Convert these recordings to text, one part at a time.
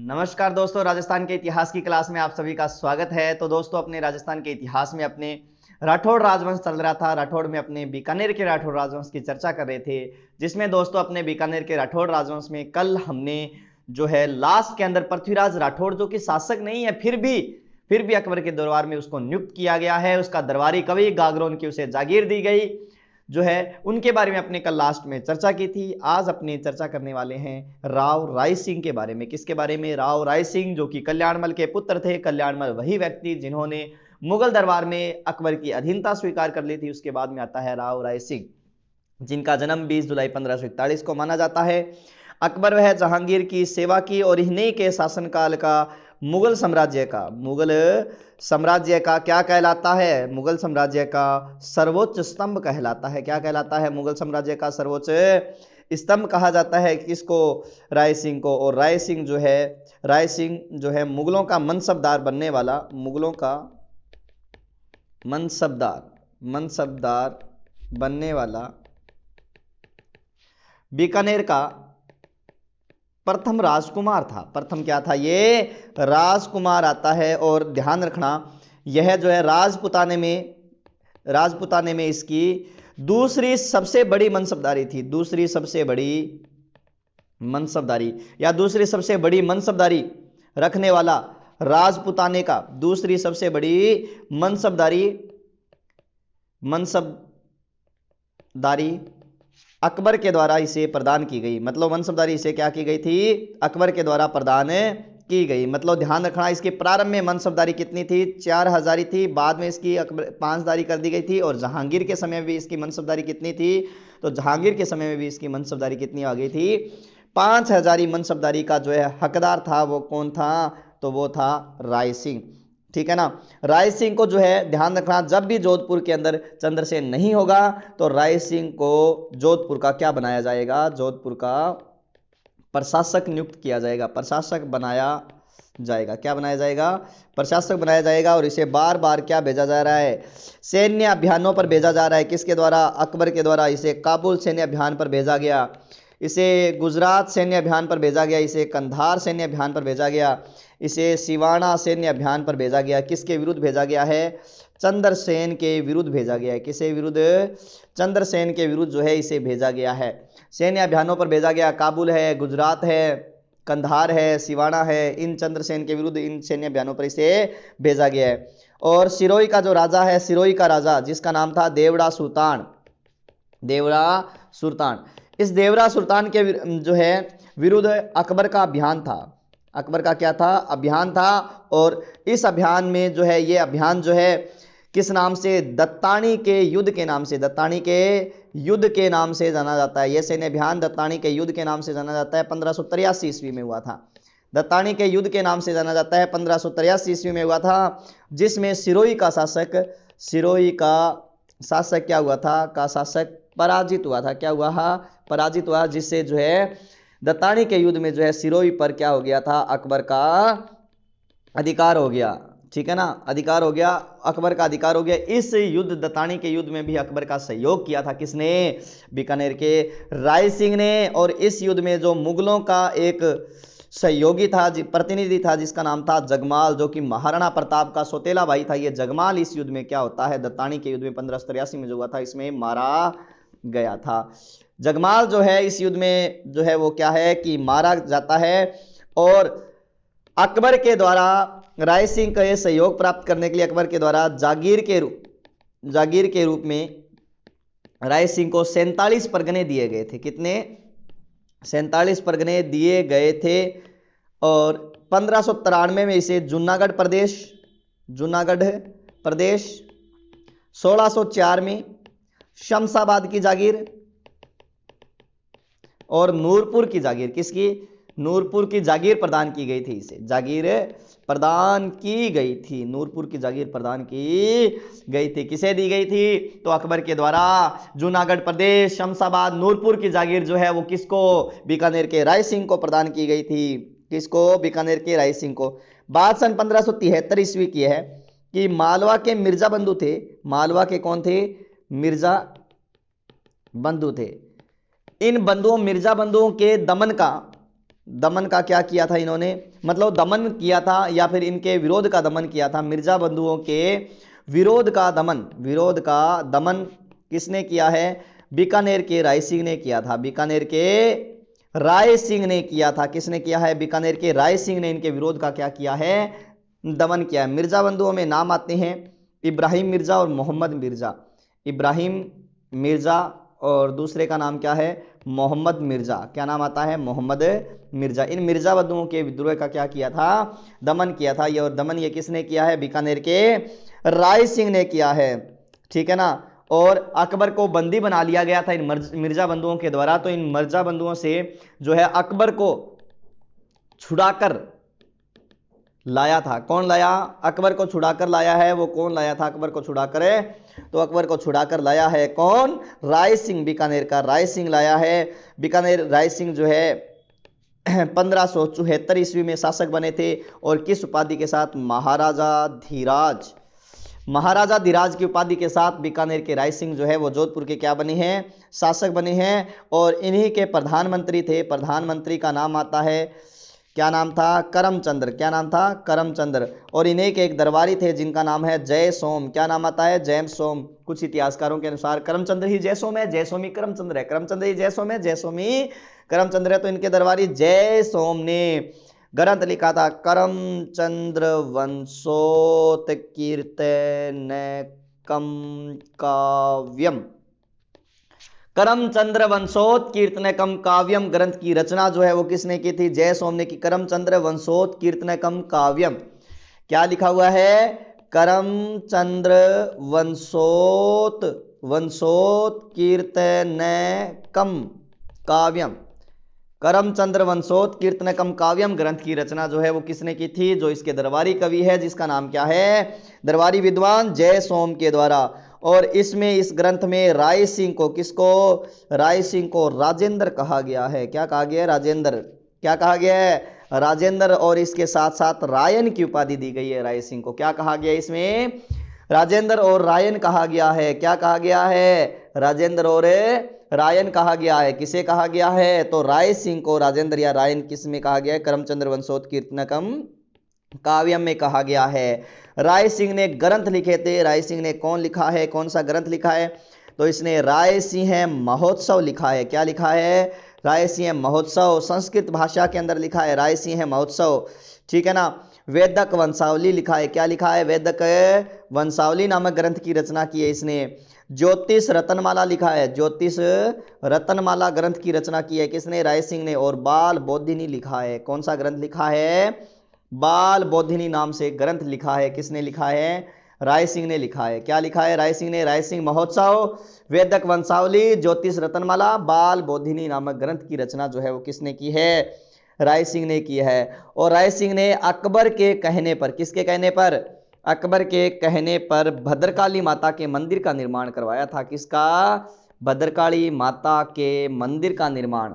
नमस्कार दोस्तों, राजस्थान के इतिहास की क्लास में आप सभी का स्वागत है। तो दोस्तों, अपने राजस्थान के इतिहास में अपने राठौड़ राजवंश चल रहा था। राठौड़ में अपने बीकानेर के राठौड़ राजवंश की चर्चा कर रहे थे, जिसमें दोस्तों अपने बीकानेर के राठौड़ राजवंश में कल हमने जो है लास्ट के अंदर पृथ्वीराज राठौड़, जो कि शासक नहीं है, फिर भी अकबर के दरबार में उसको नियुक्त किया गया है। उसका दरबारी कवि गागरोन की उसे जागीर दी गई जो है, उनके बारे में अपने कल लास्ट में चर्चा की थी। आज अपनी चर्चा करने वाले हैं राव राय सिंह के बारे में। किसके बारे में? राव राय सिंह, जो कि कल्याणमल के पुत्र थे। कल्याणमल वही व्यक्ति जिन्होंने मुगल दरबार में अकबर की अधीनता स्वीकार कर ली थी। उसके बाद में आता है राव राय सिंह, जिनका जन्म 20 जुलाई 1541 को माना जाता है। अकबर वह जहांगीर की सेवा की और इन्हीं के शासनकाल का मुगल साम्राज्य का क्या कहलाता है? मुगल साम्राज्य का सर्वोच्च स्तंभ कहलाता है। क्या कहलाता है? मुगल साम्राज्य का सर्वोच्च स्तंभ कहा जाता है। किसको? राय सिंह को। और राय सिंह जो है मुगलों का मनसबदार बनने वाला बीकानेर का प्रथम राजकुमार था। प्रथम क्या था? ये राजकुमार आता है। और ध्यान रखना, यह जो है राजपुताने में इसकी दूसरी सबसे बड़ी मनसबदारी थी। दूसरी सबसे बड़ी मनसबदारी रखने वाला राजपुताने का दूसरी सबसे बड़ी मनसबदारी अकबर के द्वारा इसे प्रदान की गई। मतलब मनसबदारी इसे क्या की गई थी? अकबर के द्वारा प्रदान की गई। मतलब ध्यान रखना, इसके प्रारंभ में मनसबदारी कितनी थी? 4 हजारी थी। बाद में इसकी 5 कर दी गई थी। और जहांगीर के समय में भी इसकी मनसबदारी कितनी थी? तो जहांगीर के समय में भी इसकी मनसबदारी कितनी आ गई थी? 5 हजारी मनसबदारी का जो है हकदार था, वो कौन था? तो वो था राय सिंह। ठीक है ना। राय सिंह को जो है ध्यान रखना, जब भी जोधपुर के अंदर चंद्रसेन नहीं होगा तो राय सिंह को जोधपुर का क्या बनाया जाएगा? जोधपुर का प्रशासक नियुक्त किया जाएगा। प्रशासक बनाया जाएगा। क्या बनाया जाएगा? प्रशासक बनाया जाएगा। और इसे बार बार क्या भेजा जा रहा है? सैन्य अभियानों पर भेजा जा रहा है। किसके द्वारा? अकबर के द्वारा। इसे काबुल सैन्य अभियान पर भेजा गया, इसे गुजरात सैन्य अभियान पर भेजा गया, इसे कंधार सैन्य अभियान पर भेजा गया, इसे सिवाना सैन्य अभियान पर भेजा गया। किसके विरुद्ध भेजा गया है? चंद्रसेन के विरुद्ध भेजा गया है। किसके विरुद्ध? चंद्रसेन के विरुद्ध जो है इसे भेजा गया है। सैन्य अभियानों पर भेजा गया। काबुल है, गुजरात है, कंधार है, सिवाना है, इन चंद्रसेन के विरुद्ध इन सैन्य अभियानों पर इसे भेजा गया है। और सिरोही का जो राजा है, सिरोही का राजा जिसका नाम था देवड़ा सुल्तान, इस देवरा सुल्तान के जो है विरुद्ध अकबर का अभियान था। अकबर का क्या था? अभियान था। और इस अभियान में जो है, ये अभियान जो है किस नाम से? दत्तानी के युद्ध के नाम से जाना जाता है। यह सैन्य अभियान दत्तानी के युद्ध के नाम से जाना जाता है। 1583 ईस्वी में हुआ था। दत्तानी के युद्ध के नाम से जाना जाता है। 1583 ईस्वी में हुआ था, जिसमें सिरोही का शासक क्या हुआ था? पराजित हुआ था। क्या हुआ? पराजित हुआ, जिससे जो है दत्तानी के युद्ध में जो है सिरोही पर क्या हो गया था? अकबर का अधिकार हो गया। ठीक है ना, अधिकार हो गया, अकबर का अधिकार हो गया। इस युद्ध दत्तानी के युद्ध में भी अकबर का सहयोग किया था। किसने? बीकानेर के राय सिंह ने। और इस युद्ध में जो मुगलों का एक सहयोगी था, प्रतिनिधि था, जिसका नाम था जगमाल, जो कि महाराणा प्रताप का सौतेला भाई था। ये जगमाल इस युद्ध में क्या होता है? दत्तानी के युद्ध में 1583 में जो हुआ था, इसमें मारा गया था। जगमाल जो है इस युद्ध में जो है वो क्या है कि मारा जाता है। और अकबर के द्वारा राय सिंह का सहयोग प्राप्त करने के लिए अकबर के द्वारा जागीर के रूप में राय सिंह को 47 परगने दिए गए थे। कितने? 47 परगने दिए गए थे। और 1593 में इसे जूनागढ़ प्रदेश, 1604 में शमशाबाद की जागीर और नूरपुर की जागीर, किसकी? नूरपुर की जागीर प्रदान की गई थी। इसे जागीर प्रदान की गई थी। नूरपुर की जागीर प्रदान की गई थी। किसे दी गई थी? तो अकबर के द्वारा जूनागढ़ प्रदेश, शमशाबाद, नूरपुर की जागीर जो है वो किसको? बीकानेर के राय सिंह को प्रदान की गई थी। किसको? बीकानेर के राय सिंह को। बात सन 1573 ईस्वी की है कि मालवा के मिर्जा बंधु थे। मालवा के कौन थे? मिर्जा बंधु थे। इन बंधुओं मिर्जा बंधुओं के दमन का दमन का क्या किया था इन्होंने, मतलब दमन किया था या फिर इनके विरोध का दमन किया था। मिर्जा बंधुओं के विरोध का दमन किसने किया है? बीकानेर के राय सिंह ने किया था। बीकानेर के राय सिंह ने किया था। किसने किया है? बीकानेर के राय सिंह ने इनके विरोध का क्या किया है? दमन किया है। मिर्जा बंधुओं में नाम आते हैं इब्राहिम मिर्जा और मोहम्मद मिर्जा। इब्राहिम मिर्जा और दूसरे का नाम क्या है? मोहम्मद मिर्जा। क्या नाम आता है? मोहम्मद मिर्जा। इन मिर्जा बंधुओं के विद्रोह का क्या किया था? दमन किया था। ये और दमन ये किसने किया है? बीकानेर के राय सिंह ने किया है। ठीक है ना। और अकबर को बंदी बना लिया गया था इन मिर्जा बंधुओं के द्वारा। तो इन मिर्जा बंधुओं से जो है अकबर को छुड़ाकर लाया था। कौन लाया? अकबर को छुड़ाकर लाया है। वो कौन लाया था अकबर को छुड़ाकर? तो अकबर को छुड़ाकर लाया है कौन? राय सिंह। बीकानेर का राय सिंह लाया है। बीकानेर राय सिंह जो है 1574 ईस्वी में शासक बने थे। और किस उपाधि के साथ? महाराजा धीराज। महाराजा धीराज की उपाधि के साथ बीकानेर के राय सिंह जो है वो जोधपुर के क्या बने हैं? शासक बने हैं। और इन्हीं के प्रधानमंत्री थे। प्रधानमंत्री का नाम आता है, क्या नाम था? करमचंद्र। क्या नाम था? करमचंद्र। और इन्हीं के एक दरबारी थे जिनका नाम है जय सोम। क्या नाम आता है? जय सोम। कुछ इतिहासकारों के अनुसार करमचंद्र ही जय सोम है, जय सोमी करमचंद्र है। करमचंद्र ही जय सोम है, जय सोमी करमचंद्र है। तो इनके दरबारी जय सोम ने ग्रंथ लिखा था करमचंद्र वंशोत कीर्तनकम काव्यम। करमचंद्र वंशोत कीर्तनकम काव्यम ग्रंथ की रचना जो है वो किसने की थी? जय सोम ने की। करमचंद्र वंशोत कीर्तनकम काव्यम। क्या लिखा हुआ है? करमचंद्र वंशोत कीर्तनकम काव्यम। करमचंद्र वंशोत कीर्तनकम काव्यम ग्रंथ की रचना जो है वो किसने की थी? जो इसके दरबारी कवि है जिसका नाम क्या है? दरबारी विद्वान जय सोम के द्वारा। और इसमें इस ग्रंथ में राय सिंह को, किसको? राय सिंह को राजेंद्र कहा गया है। क्या कहा गया है? राजेंद्र। क्या कहा गया है? राजेंद्र। और इसके साथ साथ रायन की उपाधि दी गई है राय सिंह को। क्या कहा गया इसमें? राजेंद्र और रायन कहा गया है। क्या कहा गया है? राजेंद्र और रायन कहा गया है। किसे कहा गया है? तो राय सिंह को राजेंद्र या रायन किस में कहा गया है? करमचंद्र वंशोत कीर्तनकम काव्यम में कहा गया है। राय सिंह ने ग्रंथ लिखे थे। राय सिंह ने कौन लिखा है? कौन सा ग्रंथ लिखा है? तो इसने राय सिंह महोत्सव लिखा है। क्या लिखा है? राय सिंह महोत्सव। संस्कृत भाषा के अंदर लिखा है राय सिंह महोत्सव। ठीक है ना। वेदक वंशावली लिखा है। क्या लिखा है? वेदक वंशावली नामक ग्रंथ की रचना की है इसने। ज्योतिष रतनमाला लिखा है। ज्योतिष रतनमाला ग्रंथ की रचना की है किसने? राय सिंह ने। और बाल बोधिनी लिखा है। कौन सा ग्रंथ लिखा है? बाल बोधिनी नाम से ग्रंथ लिखा है। किसने लिखा है? राय सिंह ने लिखा है। क्या लिखा है? राय सिंह ने। राय सिंह महोत्सव, वेदक वंशावली, ज्योतिष रतनमाला, बाल बोधिनी नामक ग्रंथ की रचना जो है वो किसने की है? राय सिंह ने की है। और राय सिंह ने अकबर के कहने पर, किसके कहने पर? अकबर के कहने पर भद्रकाली माता के मंदिर का निर्माण करवाया था। किसका? भद्रकाली माता के मंदिर का निर्माण।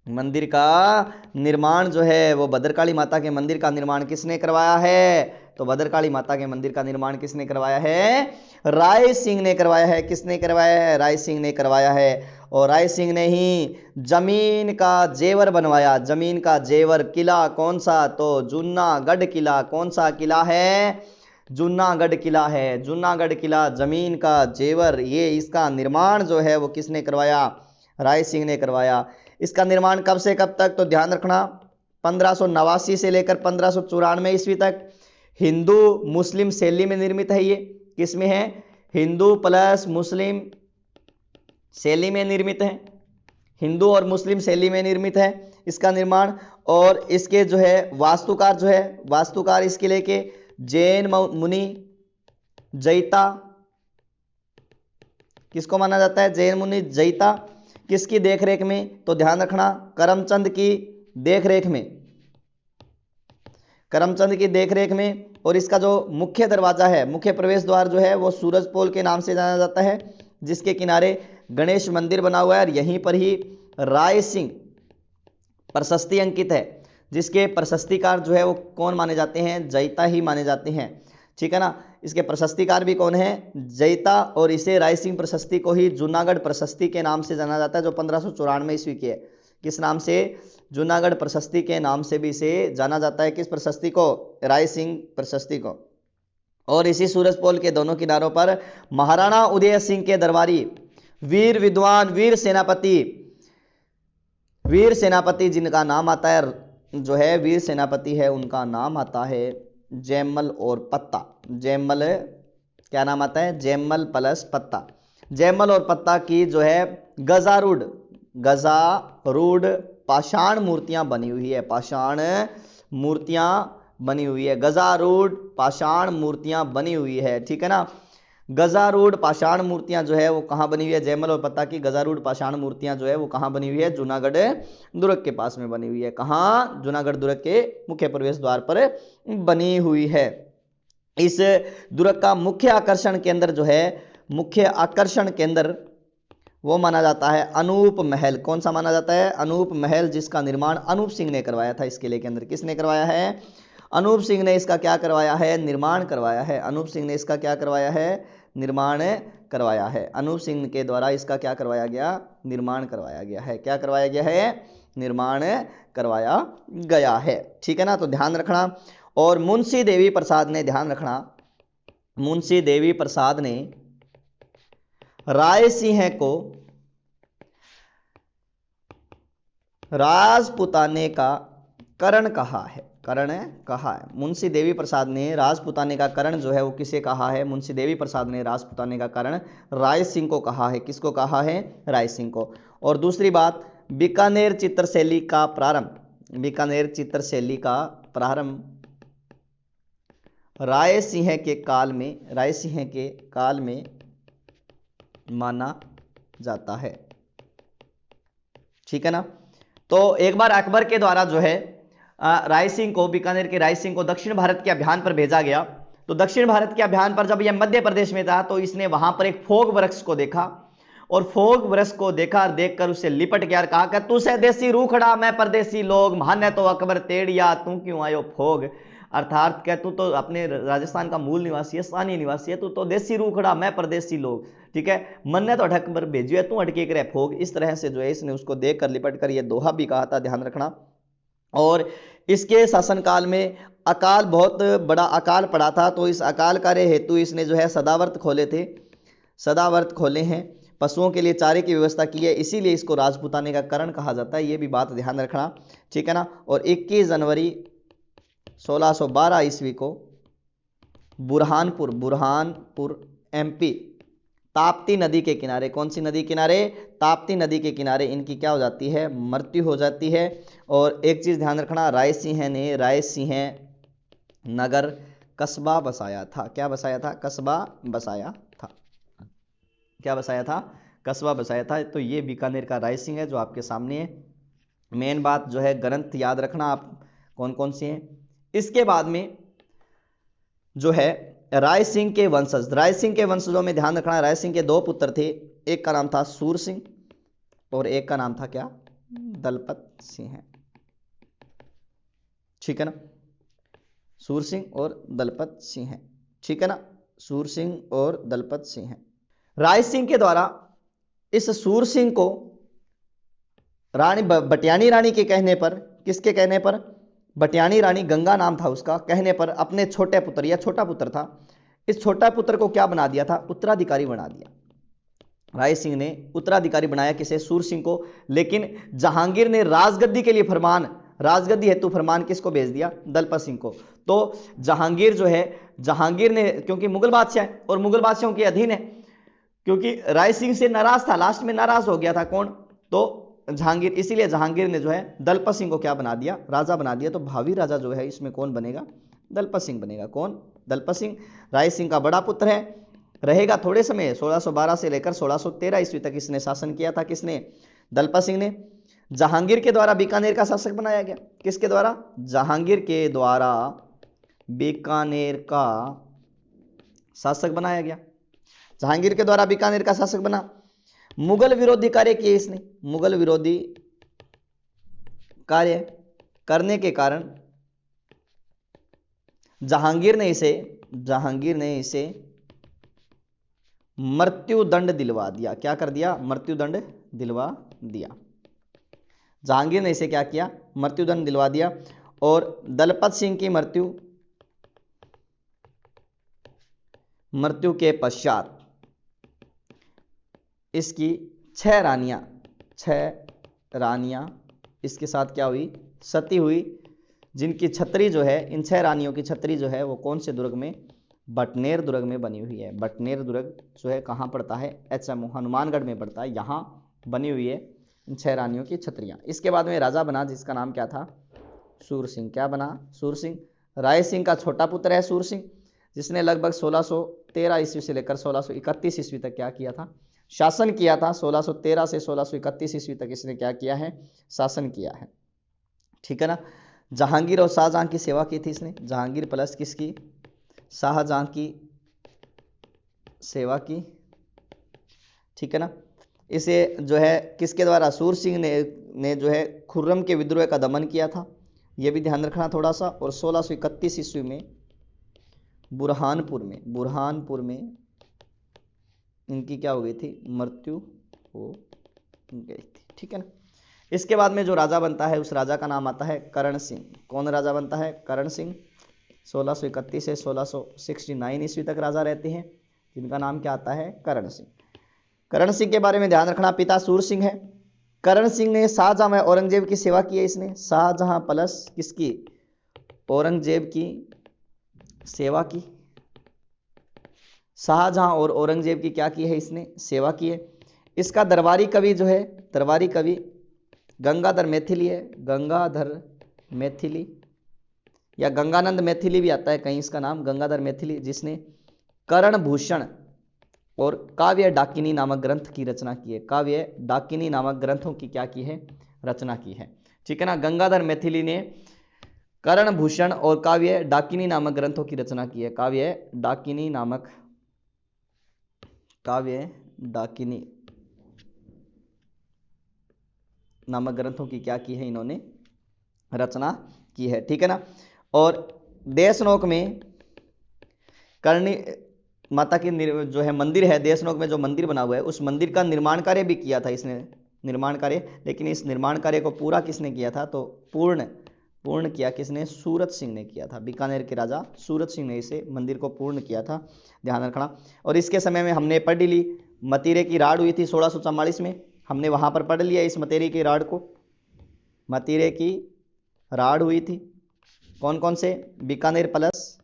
मंदिर का निर्माण जो है वो भद्रकाली माता के मंदिर का निर्माण किसने करवाया है? तो भद्रकाली माता के मंदिर का निर्माण किसने करवाया है? राय सिंह ने करवाया है। किसने करवाया है? राय सिंह ने करवाया है। और राय सिंह ने ही जमीन का जेवर बनवाया। जमीन का जेवर किला कौन सा? तो जूनागढ़ किला। कौन सा किला है? जूनागढ़ किला है। जूनागढ़ किला जमीन का जेवर, ये इसका निर्माण जो है वो किसने करवाया? राय सिंह ने करवाया। इसका निर्माण कब से कब तक? तो ध्यान रखना 1589 से लेकर 1594 ईस्वी तक हिंदू मुस्लिम शैली में निर्मित है। ये किस में है? हिंदू प्लस मुस्लिम शैली में निर्मित है। हिंदू और मुस्लिम शैली में निर्मित है इसका निर्माण। और इसके जो है वास्तुकार जो है, वास्तुकार इसके लेके जैन मुनि जैता। किसको माना जाता है? जैन मुनि जैता। किसकी देखरेख में? तो ध्यान रखना करमचंद की देखरेख में। करमचंद की देखरेख में। और इसका जो मुख्य दरवाजा है, मुख्य प्रवेश द्वार जो है वो सूरजपोल के नाम से जाना जाता है, जिसके किनारे गणेश मंदिर बना हुआ है। और यहीं पर ही राय सिंह प्रशस्ति अंकित है, जिसके प्रशस्तिकार जो है वो कौन माने जाते हैं? जैता ही माने जाते हैं। ठीक है ना। इसके प्रशस्तिकार भी कौन है? जैता। और इसे राय सिंह प्रशस्ति को ही जूनागढ़ प्रशस्ति के नाम से जाना जाता है, जो 1594 ईस्वी की है। किस नाम से? जूनागढ़ प्रशस्ति के नाम से भी इसे जाना जाता है। किस प्रशस्ति को? राय सिंह प्रशस्ति को। और इसी सूरजपोल के दोनों किनारों पर महाराणा उदय सिंह के दरबारी वीर विद्वान वीर सेनापति जिनका नाम आता है, जो है वीर सेनापति है, उनका नाम आता है जयमल और पत्ता। जयमल, क्या नाम आता है? जयमल प्लस पत्ता। जयमल और पत्ता की जो है गजारूढ़ पाषाण मूर्तियां बनी हुई है। पाषाण मूर्तियां बनी हुई है, गजारूढ़ पाषाण मूर्तियां बनी हुई है। ठीक है ना? गजारूढ़ पाषाण मूर्तियां जो है वो कहाँ बनी हुई है? जयमल और पत्ता की गजारूढ़ पाषाण मूर्तियां जो है वो कहाँ बनी हुई है? जूनागढ़ दुर्ग के पास में बनी हुई है। कहाँ? जूनागढ़ दुर्ग के मुख्य प्रवेश द्वार पर बनी हुई है। इस दुर्ग का मुख्य आकर्षण केंद्र जो है, मुख्य आकर्षण केंद्र वो माना जाता है अनूप महल। कौन सा माना जाता है? अनूप महल, जिसका निर्माण अनूप सिंह ने करवाया था। इस किले के अंदर किसने करवाया है? अनूप सिंह ने इसका क्या करवाया है? निर्माण करवाया है। अनूप सिंह ने इसका क्या करवाया है? निर्माण करवाया है। अनूप सिंह के द्वारा इसका क्या करवाया गया? निर्माण करवाया गया है। क्या करवाया गया है? निर्माण करवाया गया है। ठीक है ना? तो ध्यान रखना। और मुंशी देवी प्रसाद ने, ध्यान रखना, मुंशी देवी प्रसाद ने राय सिंह को राजपुताने का करण कहा है। करण कहा है। मुंशी देवी प्रसाद ने राजपुताने का करण जो है वो किसे कहा है? मुंशी देवी प्रसाद ने राजपुताने का करण राय सिंह को कहा है। किसको कहा है? राय सिंह को। और दूसरी बात, बीकानेर चित्रशैली का प्रारंभ, बीकानेर चित्रशैली का प्रारंभ राय सिंह के काल में, राय सिंह के काल में माना जाता है। ठीक है ना? तो एक बार अकबर के द्वारा जो है राय सिंह को, बीकानेर के राय सिंह को दक्षिण भारत के अभियान पर भेजा गया। तो दक्षिण भारत के अभियान पर जब यह मध्य प्रदेश में था तो इसने वहां पर एक फोग वृक्ष को देखा, और फोग वृक्ष को देखा और देखकर उसे लिपट गया और कहा कि तू से देसी रूखड़ा, मैं परदेसी लोग, मान्य तो अकबर तेड़िया, तू क्यों आयो फोग। अर्थात क्या, तू तो अपने राजस्थान का मूल निवासी है, स्थानीय निवासी है, तू तो देसी रूखड़ा, मैं परदेसी लोग। ठीक है, मन ने तो अकबर भेजू है, तू अटके करे फोग। इस तरह से जो है इसने उसको देखकर लिपट कर यह दोहा भी कहा था, ध्यान रखना। और इसके शासनकाल में अकाल, बहुत बड़ा अकाल पड़ा था, तो इस अकाल कार्य हेतु इसने जो है सदावर्त खोले थे, सदावर्त खोले हैं, पशुओं के लिए चारे की व्यवस्था की है, इसीलिए इसको राजपुताने का करण कहा जाता है। ये भी बात ध्यान रखना। ठीक है ना? और 21 जनवरी 1612 ईस्वी को बुरहानपुर एमपी, ताप्ती नदी के किनारे, कौन सी नदी किनारे? ताप्ती नदी के किनारे इनकी क्या हो जाती है? मृत्यु हो जाती है। और एक चीज ध्यान रखना, राय सिंह ने राय सिंह नगर कस्बा बसाया था। क्या बसाया था? कस्बा बसाया था। क्या बसाया था? कस्बा बसाया था। तो ये बीकानेर का राय सिंह है जो आपके सामने है। मेन बात जो है ग्रंथ याद रखना आप कौन कौन से हैं। इसके बाद में जो है राय सिंह के वंशज, राय सिंह के वंशजों में ध्यान रखना, राय सिंह के दो पुत्र थे, एक का नाम था सूर सिंह और एक का नाम था क्या? दलपत सिंह। ठीक है ना? सूर सिंह और दलपत सिंह। ठीक है ना? सूर सिंह और दलपत सिंह। राय सिंह के द्वारा इस सूर सिंह को रानी बटियानी रानी के कहने पर, किसके कहने पर? बटियानी रानी, गंगा नाम था उसका, कहने पर अपने छोटे पुत्र, या छोटा पुत्र था, इस छोटा पुत्र को क्या बना दिया था? उत्तराधिकारी बना दिया। राय सिंह ने उत्तराधिकारी बनाया किसे? सूर सिंह को। लेकिन जहांगीर ने राजगद्दी के लिए फरमान, राजगद्दी हेतु फरमान किसको भेज दिया? दलपत सिंह को। तो जहांगीर जो है, जहांगीर ने, क्योंकि मुगल बादशाह है और मुगल बादशाहों के अधीन है, क्योंकि राय सिंह से नाराज था, लास्ट में नाराज हो गया था कौन? तो जहांगीर, इसीलिए जहांगीर ने जो है दलपत सिंह को क्या बना दिया? राजा बना दिया। तो भावी राजा जो है इसमें कौन बनेगा? दलपत सिंह बनेगा। कौन? दलपत सिंह। राय सिंह का बड़ा पुत्र है, रहेगा थोड़े समय, 1612 से लेकर 1613 ईस्वी तक इसने शासन किया था। किसने? दलपत सिंह ने। जहांगीर के द्वारा बीकानेर का शासक बनाया गया। किसके द्वारा? जहांगीर के द्वारा बीकानेर का शासक बनाया गया। जहांगीर के द्वारा बीकानेर का शासक बना। मुगल विरोधी कार्य किए इसने, मुगल विरोधी कार्य करने के कारण जहांगीर ने इसे मृत्यु दंड दिलवा दिया। क्या कर दिया? मृत्यु दंड दिलवा दिया। जहांगीर ने इसे क्या किया, मृत्युदंड दिलवा दिया। और दलपत सिंह की मृत्यु के पश्चात इसकी 6 रानियां इसके साथ क्या हुई, सती हुई, जिनकी छतरी जो है, इन 6 रानियों की छतरी जो है वो कौन से दुर्ग में, बटनेर दुर्ग में बनी हुई है। बटनेर दुर्ग जो है कहाँ पड़ता है, एचएमओ हनुमानगढ़ में पड़ता है, यहाँ बनी हुई है इन 6 रानियों की छतरियाँ। इसके बाद में राजा बना जिसका नाम क्या था, सूरसिंह। क्या बना, सूरसिंह। राय सिंह का छोटा पुत्र है सूरसिंह, जिसने लगभग 1613 ईस्वी से लेकर 1631 ईस्वी तक क्या किया था, शासन किया था। 1613 से 1631 ईस्वी तक इसने क्या किया है, शासन किया है। ठीक है ना। जहांगीर और शाहजहां की सेवा की थी इसने, जहांगीर प्लस किसकी, शाहजहां की सेवा की। ठीक है ना। इसे जो है किसके द्वारा, सूरसिंह ने जो है खुर्रम के विद्रोह का दमन किया था, यह भी ध्यान रखना थोड़ा सा। और 1631 ईस्वी में बुरहानपुर में इनकी क्या हो गई थी, मृत्यु हो गई थी। ठीक है ना। इसके बाद में जो राजा बनता है उस राजा का नाम आता है करण सिंह। कौन राजा बनता है, करण सिंह। 1631 से 1669 ईस्वी तक राजा रहते हैं, जिनका नाम क्या आता है, करण सिंह। करण सिंह के बारे में ध्यान रखना, पिता सूर सिंह है। करण सिंह ने शाहजहां में औरंगजेब की सेवा की है इसने, शाहजहां प्लस किसकी, औरंगजेब की सेवा की। शाहजहां और औरंगजेब की क्या की है इसने, सेवा की है। इसका दरबारी कवि जो है, दरबारी कवि गंगाधर मैथिली है, गंगाधर मैथिली या गंगानंद मैथिली भी आता है कहीं इसका नाम, गंगाधर मैथिली, जिसने करण भूषण और काव्य डाकिनी नामक ग्रंथ की रचना की है। काव्य डाकिनी नामक ग्रंथों की क्या की है, रचना की है। ठीक है ना। गंगाधर मैथिली ने करण भूषण और काव्य डाकिनी नामक ग्रंथों की रचना की है। काव्य डाकिनी नामक ग्रंथों की क्या की है, इन्होंने रचना की है। ठीक है ना। और देशनोक में करणी माता की जो है मंदिर है, देशनोक में जो मंदिर बना हुआ है उस मंदिर का निर्माण कार्य भी किया था इसने, निर्माण कार्य। लेकिन इस निर्माण कार्य को पूरा किसने किया था, तो पूर्ण किया किसने, सूरत सिंह ने किया था। बीकानेर के राजा सूरत सिंह ने इसे मंदिर को पूर्ण किया था, ध्यान रखना। और इसके समय में हमने पढ़ ली, मतीरे की राड़ हुई थी 1644 में, हमने वहां पर पढ़ लिया इस मतीरे की राड़ को। मतीरे की राड़ हुई थी कौन कौन से, बीकानेर प्लस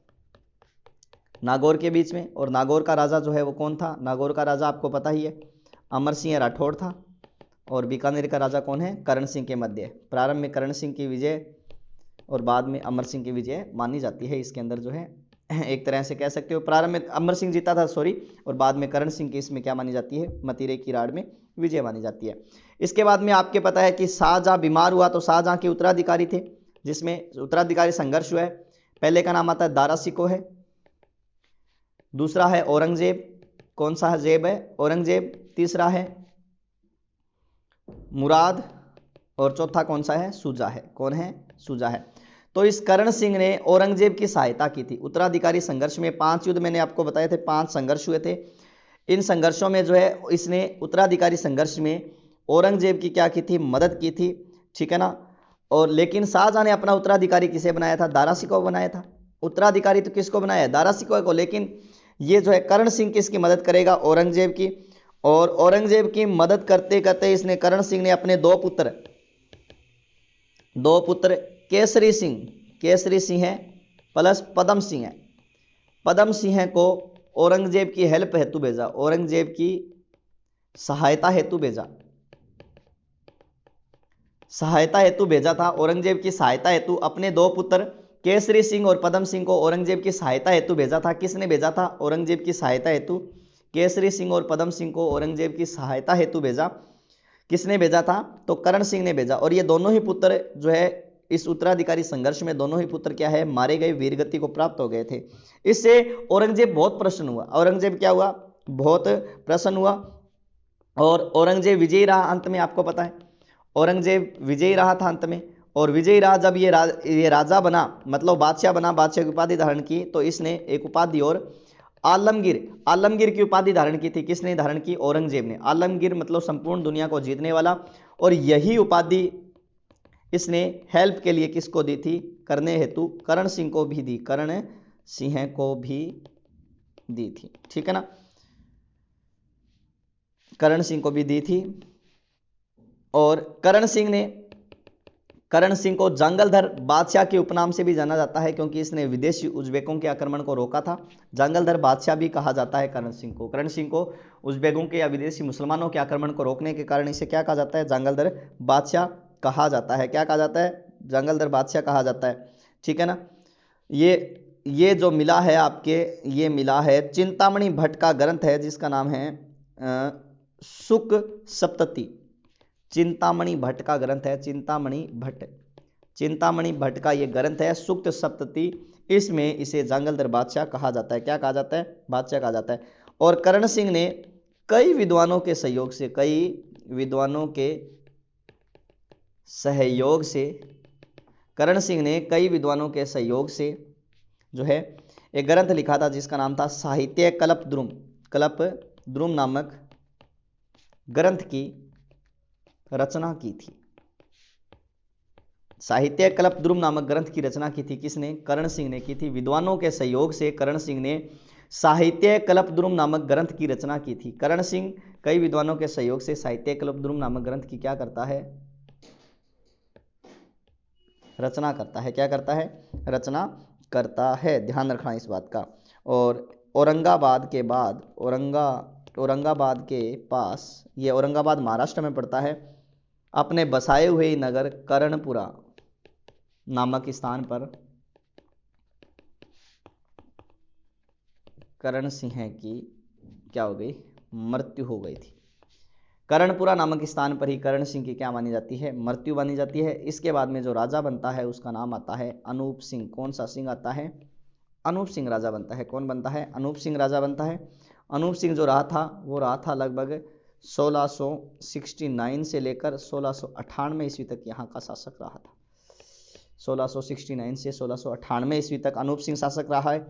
नागौर के बीच में। और नागौर का राजा जो है वो कौन था, नागौर का राजा आपको पता ही है, अमर सिंह राठौड़ था। और बीकानेर का राजा कौन है, करण सिंह के मध्य। प्रारंभ में करण सिंह की विजय और बाद में अमर सिंह की विजय मानी जाती है। इसके अंदर जो है एक तरह से कह सकते हो, प्रारंभ में अमर सिंह जीता था और बाद में करण सिंह की इसमें क्या मानी जाती है, मतीरे की राड़ में विजय मानी जाती है। इसके बाद में आपके पता है कि शाहजहां बीमार हुआ तो शाहजहां के उत्तराधिकारी थे, जिसमें उत्तराधिकारी संघर्ष हुआ है। पहले का नाम आता है दारा शिकोह है, दूसरा है औरंगजेब, कौन सा है जेब है, औरंगजेब। तीसरा है मुराद और चौथा कौन सा है, सुजा है। कौन है, सुजा है। तो इस करण सिंह ने औरंगजेब की सहायता की थी उत्तराधिकारी संघर्ष में। 5 युद्ध मैंने आपको बताए थे, 5 संघर्ष हुए थे। इन संघर्षों में जो है इसने उत्तराधिकारी संघर्ष में औरंगजेब की क्या की थी, मदद की थी। ठीक है ना। और लेकिन शाहजहां ने अपना उत्तराधिकारी किसे बनाया था, दारा शिकोह बनाया था। उत्तराधिकारी तो किसको बनाया, दारा शिकोह को। लेकिन ये जो है करण सिंह किसकी मदद करेगा, औरंगजेब की। और औरंगजेब की मदद करते करते इसने, करण सिंह ने अपने दो पुत्र केसरी सिंह है प्लस पदम सिंह है, पदम सिंह को औरंगजेब की हेल्प हेतु भेजा, औरंगजेब की सहायता हेतु भेजा था। औरंगजेब की सहायता हेतु अपने 2 पुत्र केसरी सिंह और पदम सिंह को औरंगजेब की सहायता हेतु भेजा था। किसने भेजा था, औरंगजेब की सहायता हेतु केसरी सिंह और पदम सिंह को औरंगजेब की सहायता हेतु भेजा। किसने भेजा था, तो करण सिंह ने भेजा। और ये दोनों ही पुत्र जो है इस उत्तराधिकारी संघर्ष में दोनों ही पुत्र क्या है, मारे गए, वीरगति को प्राप्त हो गए थे। इससे औरंगजेब बहुत प्रसन्न हुआ। औरंगजेब क्या हुआ, बहुत प्रसन्न हुआ और औरंगजेब विजयी रहा। अंत में आपको पता है औरंगजेब विजयी रहा था अंत में। और विजयी रहा जब ये राजा बना, मतलब बादशाह बना, बादशाह की उपाधि धारण की, तो इसने एक उपाधि और आलमगीर की उपाधि धारण की थी। किसने धारण की, औरंगजेब ने। आलमगीर मतलब संपूर्ण दुनिया को जीतने वाला। और यही उपाधि इसने हेल्प के लिए किसको दी थी? करने हेतु करण सिंह को भी दी, करण सिंह को भी दी थी, ठीक है ना, करण सिंह को भी दी थी। और करण सिंह को जंगलधर बादशाह के उपनाम से भी जाना जाता है, क्योंकि इसने विदेशी उज्बेकों के आक्रमण को रोका था। जंगलधर बादशाह भी कहा जाता है करण सिंह को। करण सिंह को उज्बेकों के या विदेशी मुसलमानों के आक्रमण को रोकने के कारण इसे क्या कहा जाता है? जंगलधर बादशाह कहा जाता है। क्या कहा जाता है? जंगलधर बादशाह कहा जाता है, ठीक है ना। ये जो मिला है आपके, ये मिला है चिंतामणि भट्ट का ग्रंथ है जिसका नाम है सुक सप्तति। चिंतामणि भट्ट का ग्रंथ है, चिंतामणि भट्ट का ये ग्रंथ है सुक्त सप्तति। इसमें इसे जंगलधर बादशाह कहा जाता है। क्या कहा जाता है? बादशाह कहा जाता है। और करण सिंह ने कई विद्वानों के सहयोग से करण सिंह ने कई विद्वानों के सहयोग से जो है एक ग्रंथ लिखा था जिसका नाम था साहित्य कल्पद्रुम नामक ग्रंथ की रचना की थी। साहित्य कल्पद्रुम नामक ग्रंथ की रचना की थी किसने? करण सिंह ने की थी। विद्वानों के सहयोग से करण सिंह ने साहित्य कल्पद्रुम नामक ग्रंथ की रचना की थी। करण सिंह कई विद्वानों के सहयोग से साहित्य कल्पद्रुम नामक ग्रंथ की क्या करता है? रचना करता है। क्या करता है? रचना करता है। ध्यान रखना इस बात का। और औरंगाबाद के पास, ये औरंगाबाद महाराष्ट्र में पड़ता है, अपने बसाए हुए नगर कर्णपुरा नामक स्थान पर करण सिंह की क्या हो गई? मृत्यु हो गई थी। कर्णपुरा नामक स्थान पर ही करण सिंह की क्या मानी जाती है? मृत्यु मानी जाती है। इसके बाद में जो राजा बनता है उसका नाम आता है अनूप सिंह। कौन सा सिंह आता है? अनूप सिंह राजा बनता है। कौन बनता है? अनूप सिंह राजा बनता है। अनूप सिंह जो रहा था वो रहा था लगभग 1669 से लेकर 1698 ईस्वी तक यहाँ का शासक रहा था। 1669 से 1698 ईस्वी तक अनूप सिंह शासक रहा है।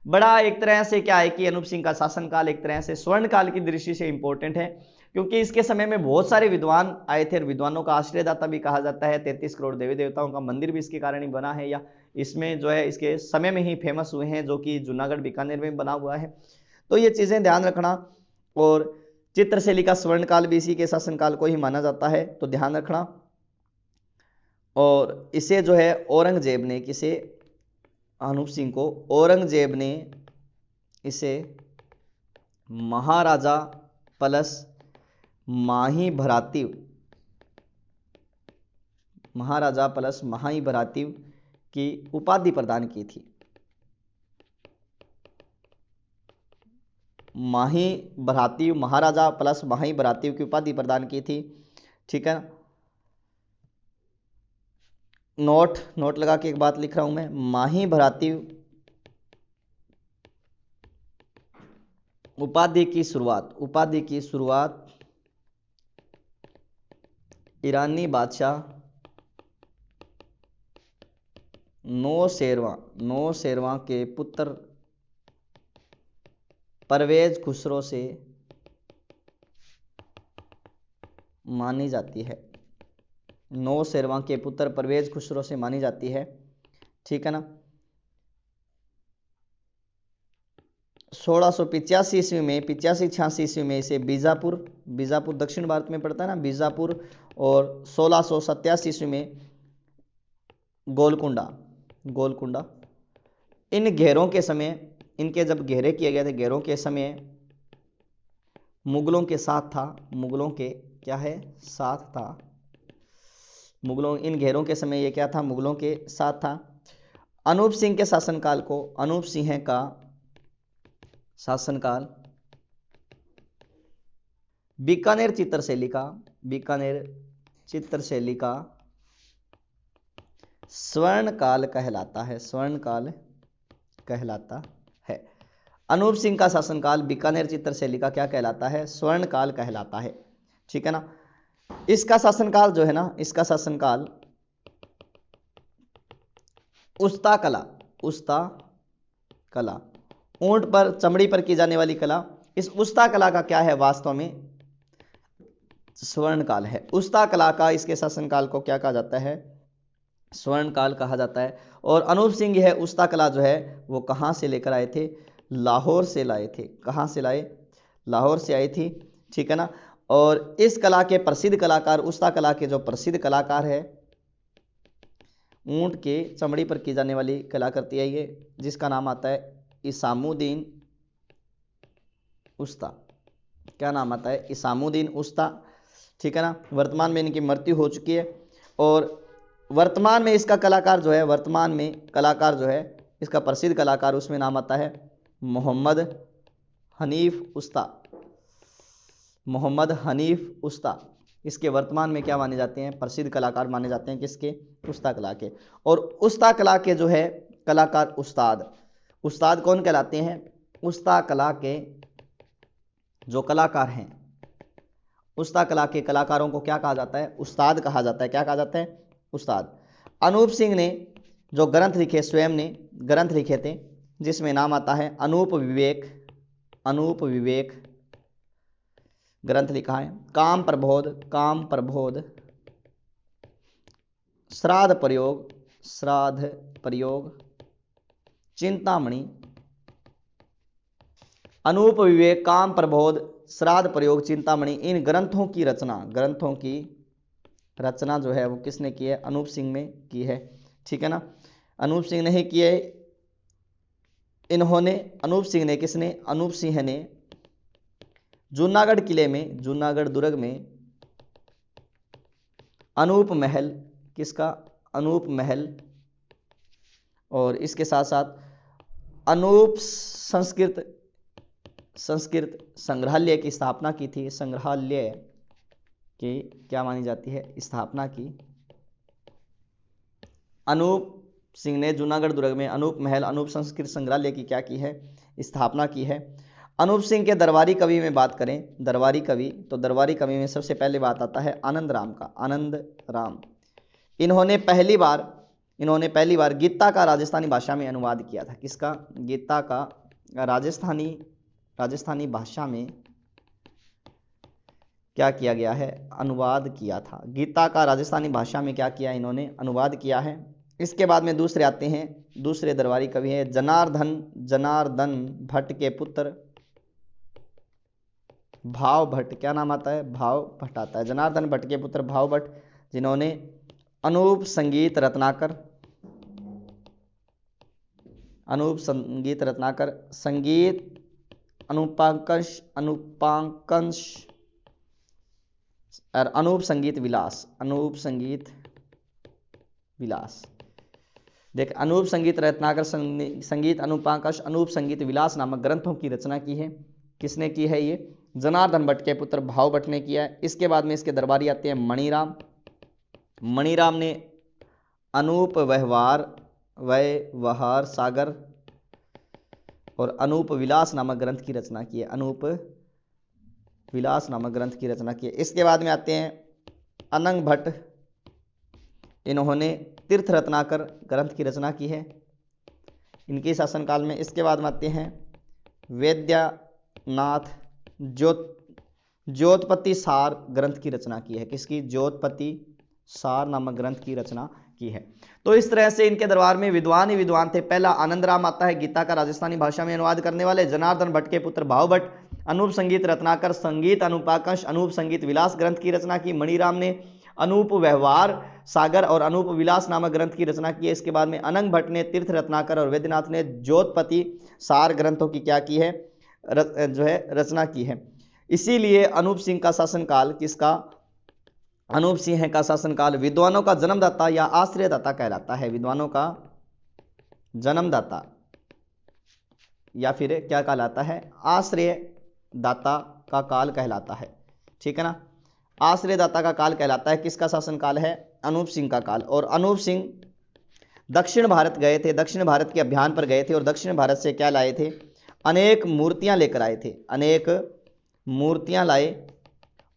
बड़ा एक तरह से क्या है कि अनूप सिंह का शासनकाल एक तरह से स्वर्ण काल की दृष्टि से इंपॉर्टेंट है, क्योंकि इसके समय में बहुत सारे विद्वान आए थे। विद्वानों का आश्रयदाता भी कहा जाता है। 33 करोड़ देवी देवताओं का मंदिर भी इसके कारण ही बना है, या इसमें जो है इसके समय में ही फेमस हुए हैं, जो कि जूनागढ़ बीकानेर में बना हुआ है। तो ये चीजें ध्यान रखना। और चित्रशैली का स्वर्णकाल भी इसी के शासनकाल को ही माना जाता है, तो ध्यान रखना। और इसे जो है औरंगजेब ने, किसे? अनूप सिंह को औरंगजेब ने इसे महाराजा प्लस माही भरातीव की उपाधि प्रदान की थी। महाराजा प्लस माही भरातीव की उपाधि प्रदान की थी, ठीक है। नोट लगा के एक बात लिख रहा हूं मैं। माही भरातीव उपाधि की शुरुआत ईरानी बादशाह नौशेरवां के पुत्र परवेज खुसरो से मानी जाती है। नौशेरवां के पुत्र परवेज खुसरो से मानी जाती है, ठीक है ना। 1685 ईस्वी में 85-86 ईस्वी में इसे बीजापुर दक्षिण भारत में पड़ता है ना, बीजापुर। और 1687 ईस्वी में गोलकुंडा। इन घेरों के समय, इनके जब घेरे किए गए थे, घेरों के समय मुगलों के साथ था। इन घेरों के समय ये क्या था? मुगलों के साथ था। अनूप सिंह के शासनकाल को, अनूप सिंह का शासनकाल बीकानेर चित्रशैली का स्वर्णकाल कहलाता है। अनूप सिंह का शासनकाल बीकानेर चित्रशैली का क्या कहलाता है? स्वर्णकाल कहलाता है, ठीक है ना। इसका शासनकाल जो है ना, इसका शासनकाल उस्ता कला ऊंट पर, चमड़ी पर की जाने वाली कला, इस उस्ता कला का क्या है? वास्तव में स्वर्णकाल है। उस्ता कला का, इसके शासनकाल को क्या कहा जाता है? स्वर्ण काल कहा जाता है। और अनूप सिंह यह उस्ता कला जो है वो कहाँ से लेकर आए थे? लाहौर से लाए थे। कहाँ से लाए? लाहौर से आई थी, ठीक है ना। और इस कला के प्रसिद्ध कलाकार, उस्ता कला के जो प्रसिद्ध कलाकार है, ऊंट के चमड़ी पर की जाने वाली कलाकृति है ये, जिसका नाम आता है इसामुद्दीन उस्ता। क्या नाम आता है? इसामुद्दीन उस्ता, ठीक है ना। वर्तमान में इनकी मृत्यु हो चुकी है। और वर्तमान में इसका कलाकार जो है, वर्तमान में कलाकार जो है इसका प्रसिद्ध कलाकार, उसमें नाम आता है मोहम्मद हनीफ उस्ता। मोहम्मद हनीफ उस्ता इसके वर्तमान में क्या माने जाते हैं? प्रसिद्ध कलाकार माने जाते हैं। किसके? उस्ता कला के। और उस्ता कला के जो है कलाकार उस्ताद, उस्ताद कौन कहलाते हैं? उस्ता कला के जो कलाकार हैं, उस्ता कला के कलाकारों को क्या कहा जाता है? उस्ताद कहा जाता है। क्या कहा जाता है? उस्ताद। अनूप सिंह ने जो ग्रंथ लिखे, स्वयं ने ग्रंथ लिखे थे, जिसमें नाम आता है अनूप विवेक। अनूप विवेक ग्रंथ लिखा है। काम प्रबोध, काम प्रबोध, श्राद्ध प्रयोग, श्राद्ध प्रयोग, चिंतामणि। अनूप विवेक, काम प्रबोध, श्राद्ध प्रयोग, चिंतामणि, इन ग्रंथों की रचना, ग्रंथों की रचना जो है वो किसने की है? अनूप सिंह ने की है, ठीक है ना। अनूप सिंह ने ही की है। इन्होंने, अनूप सिंह ने, किसने? अनूप सिंह ने जूनागढ़ किले में, जूनागढ़ दुर्ग में अनूप महल, किसका? अनूप महल, और इसके साथ साथ अनूप संस्कृत संग्रहालय की स्थापना की थी। संग्रहालय की क्या मानी जाती है? स्थापना की। अनूप सिंह ने जूनागढ़ दुर्ग में अनूप महल, अनूप संस्कृत संग्रहालय की क्या की है? स्थापना की है। अनूप सिंह के दरबारी कवि में बात करें, दरबारी कवि, तो दरबारी कवि में सबसे पहले बात आता है आनंद राम का। आनंद राम, इन्होंने पहली बार गीता का राजस्थानी भाषा में अनुवाद किया था। किसका? गीता का राजस्थानी भाषा में क्या किया गया है? अनुवाद किया था। गीता का राजस्थानी भाषा में क्या किया? इन्होंने अनुवाद किया है। इसके बाद में दूसरे आते हैं, दूसरे दरबारी कवि हैं जनार्दन भट्ट के पुत्र भाव भट्ट। क्या नाम आता है? भाव भट्ट आता है। जनार्दन भट्ट के पुत्र भाव भट्ट, जिन्होंने अनूप संगीत रत्नाकर, संगीत अनुपांकंश और अनूप संगीत विलास, देख, अनूप संगीत रत्नाकर, संगीत अनुपांकश, अनूप संगीत विलास नामक ग्रंथों की रचना की है। किसने की है? ये जनार्दन भट्ट के पुत्र भाव भट्ट ने किया है। इसके बाद में इसके दरबारी आते हैं मणिराम। मणिराम ने अनूप व्यवहार सागर और अनूप विलास नामक ग्रंथ की रचना की है। अनूप विलास नामक ग्रंथ की रचना की है। इसके बाद में आते हैं अनंग भट्ट, इन्होंने तीर्थ रत्नाकर ग्रंथ की रचना की है इनके शासनकाल में। इसके बाद में आते हैं वैद्यनाथ ज्योतपति सार ग्रंथ की रचना की है। किसकी? ज्योतपति सार नामक ग्रंथ की रचना की है। तो इस तरह से इनके दरबार में विद्वान ही विद्वान थे। पहला आनंद राम आता है, गीता का राजस्थानी भाषा में अनुवाद करने वाले। जनार्दन भट्ट के पुत्र भाव भट्ट, अनूप संगीत रत्नाकर, संगीत अनुपाकंश, अनूप संगीत विलास ग्रंथ की रचना की। मणिराम ने अनूप व्यवहार सागर और अनूप विलास नामक ग्रंथ की रचना की है। इसके बाद में अनंग भट्ट ने तीर्थ रत्नाकर और वैद्यनाथ ने ज्योतपति सार ग्रंथों की क्या की है? जो है रचना की है। इसीलिए अनूप सिंह का शासनकाल, किसका? अनूप सिंह का शासनकाल विद्वानों का जन्मदाता या आश्रयदाता कहलाता है। विद्वानों का जन्मदाता या फिर क्या कहलाता है? आश्रयदाता का काल कहलाता है, ठीक है ना। आश्रयदाता का काल कहलाता है। किसका शासनकाल है? अनूप सिंह का काल। और अनूप सिंह दक्षिण भारत गए थे, दक्षिण भारत के अभियान पर गए थे और दक्षिण भारत से क्या लाए थे? अनेक मूर्तियां लेकर आए थे। अनेक मूर्तियां लाए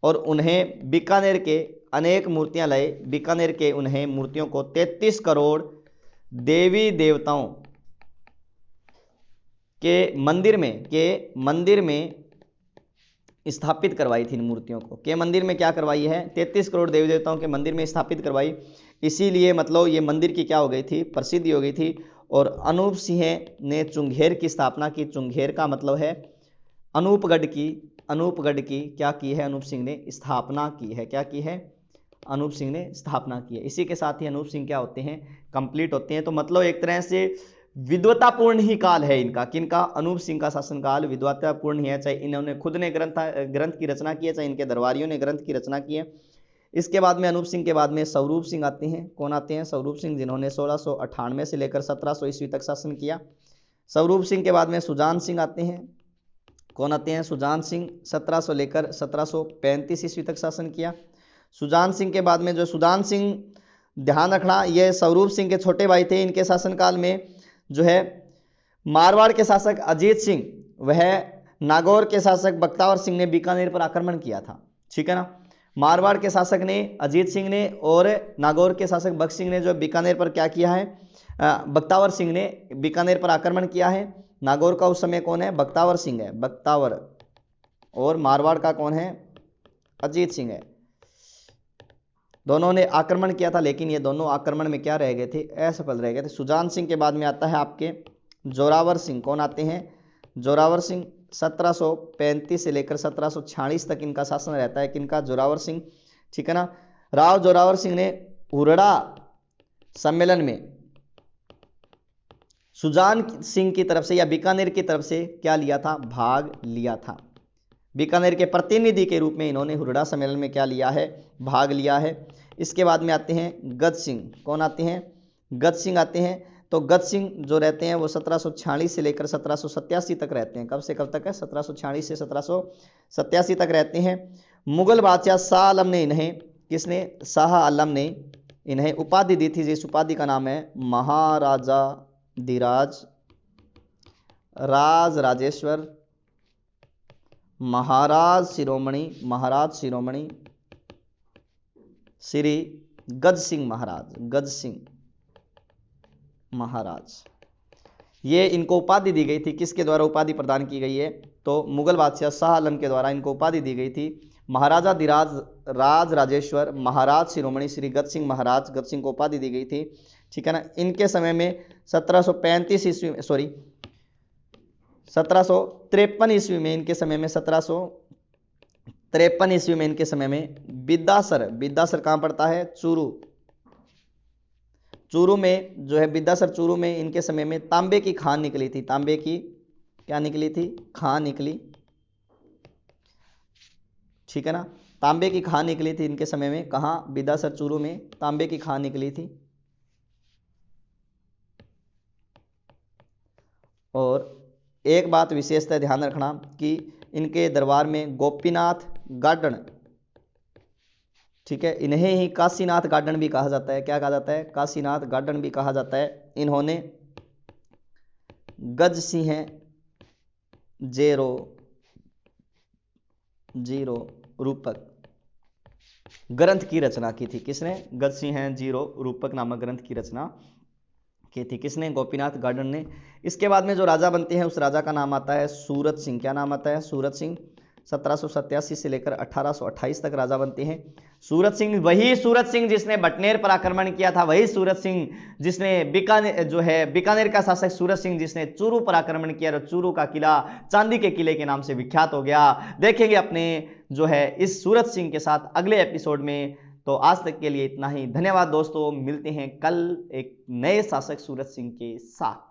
और उन्हें बीकानेर के अनेक मूर्तियां लाए। बीकानेर के उन्हें मूर्तियों को 33 करोड़ देवी देवताओं के मंदिर में स्थापित करवाई थी। इन मूर्तियों को के मंदिर में क्या करवाई है? 33 करोड़ देवी देवताओं के मंदिर में स्थापित करवाई। इसीलिए मतलब ये मंदिर की क्या हो गई थी, प्रसिद्धि हो गई थी। और अनूप सिंह ने चुंगेर की स्थापना की। चुंगेर का मतलब है अनूपगढ़ की, अनूपगढ़ की क्या की है, अनूप सिंह ने स्थापना की है। क्या की है, अनूप सिंह ने स्थापना की है। इसी के साथ ही अनूप सिंह क्या होते हैं, कंप्लीट होते हैं। तो मतलब एक तरह से विद्वतापूर्ण ही काल है इनका, किनका, अनूप सिंह का शासनकाल विद्वतापूर्ण ही है। चाहे इन्होंने खुद ने ग्रंथ की रचना की है, चाहे इनके दरबारियों ने ग्रंथ की रचना की है। इसके बाद में अनूप सिंह के बाद में स्वरूप सिंह आते हैं। कौन आते हैं, स्वरूप सिंह, जिन्होंने 1698 से लेकर 1700 ईस्वी तक शासन किया। स्वरूप सिंह के बाद में सुजान सिंह आते हैं। कौन आते हैं, सुजान सिंह, 1700 लेकर 1735 ईस्वी तक शासन किया। सुजान सिंह के बाद में जो सुजान सिंह, ध्यान रखना ये स्वरूप सिंह के छोटे भाई थे। इनके शासनकाल में जो है मारवाड़ के शासक अजीत सिंह, वह नागौर के शासक बख्तावर सिंह ने बीकानेर पर आक्रमण किया था। ठीक है ना, मारवाड़ के शासक ने अजीत सिंह ने और नागौर के शासक बख्त सिंह ने जो बीकानेर पर क्या किया है, बख्तावर सिंह ने बीकानेर पर आक्रमण किया है। नागौर का उस समय कौन है, बख्तावर सिंह है, बख्तावर, और मारवाड़ का कौन है, अजीत सिंह है। दोनों ने आक्रमण किया था, लेकिन ये दोनों आक्रमण में क्या रह गए थे, असफल रह गए थे। सुजान सिंह के बाद में आता है आपके जोरावर सिंह। कौन आते हैं, जोरावर सिंह, 1735 से लेकर 1746 तक इनका शासन रहता है। किनका, जोरावर सिंह। ठीक है ना, राव जोरावर सिंह ने हुरड़ा सम्मेलन में सुजान सिंह की तरफ से या बीकानेर की तरफ से क्या लिया था, भाग लिया था। बीकानेर के प्रतिनिधि के रूप में इन्होंने हुरड़ा सम्मेलन में क्या लिया है, भाग लिया है। इसके बाद में आते हैं गद सिंह। कौन आते हैं, गद सिंह आते हैं। तो गद सिंह जो रहते हैं वो 1746 से लेकर 1787 तक रहते हैं। कब से कब तक है, 1746 से 1787 तक रहते हैं। मुगल बादशाह शाह आलम ने इन्हें, किसने, शाह आलम ने इन्हें उपाधि दी थी, जिस उपाधि का नाम है महाराजा धीराज, राज राजेश्वर, महाराज शिरोमणि, महाराज शिरोमणि श्री गज सिंह महाराज, गज सिंह महाराज। ये इनको उपाधि दी गई थी। किसके द्वारा उपाधि प्रदान की गई है, तो मुगल बादशाह शाह आलम के द्वारा इनको उपाधि दी गई थी महाराजा धीराज, राज राजेश्वर, महाराज शिरोमणि श्री गज सिंह महाराज। गज सिंह को उपाधि दी गई थी। ठीक है ना, इनके समय में 1735 ईस्वी में, सॉरी 1753 ईस्वी में, इनके समय में 1753 ईस्वी में इनके समय में विद्यासर, विद्यासर कहाँ पड़ता है, चूरू, चूरू में जो है विद्यासर, चूरू में इनके समय में तांबे की खान निकली थी। तांबे की क्या निकली थी, खान निकली। ठीक है ना, तांबे की खान निकली थी इनके समय में। कहाँ, विद्यासर चूरू में तांबे की खान निकली थी। और एक बात विशेषतः ध्यान रखना कि इनके दरबार में गोपीनाथ गार्डन, ठीक है, इन्हें ही काशीनाथ गार्डन भी कहा जाता है। क्या कहा जाता है, काशीनाथ गार्डन भी कहा जाता है। इन्होंने गज सिंह जीरो रूपक ग्रंथ की रचना की थी। किसने, गज सिंह जीरो रूपक नामक ग्रंथ की रचना की थी। किसने, गोपीनाथ गार्डन ने। इसके बाद में जो राजा बनते हैं उस राजा का नाम आता है सूरत सिंह। क्या नाम आता है, सूरत सिंह। 1787 से लेकर 1828 तक राजा बनते हैं। सूरत सिंह, वही सूरत सिंह जिसने बटनेर पर आक्रमण किया था, वही सूरत सिंह जिसने बीकानेर जो है बीकानेर का शासक सूरत सिंह जिसने चूरू पर आक्रमण किया और चूरू का किला चांदी के किले के नाम से विख्यात हो गया। देखेंगे अपने जो है इस सूरत सिंह के साथ अगले एपिसोड में। तो आज तक के लिए इतना ही। धन्यवाद दोस्तों, मिलते हैं कल एक नए शासक सूरत सिंह के साथ।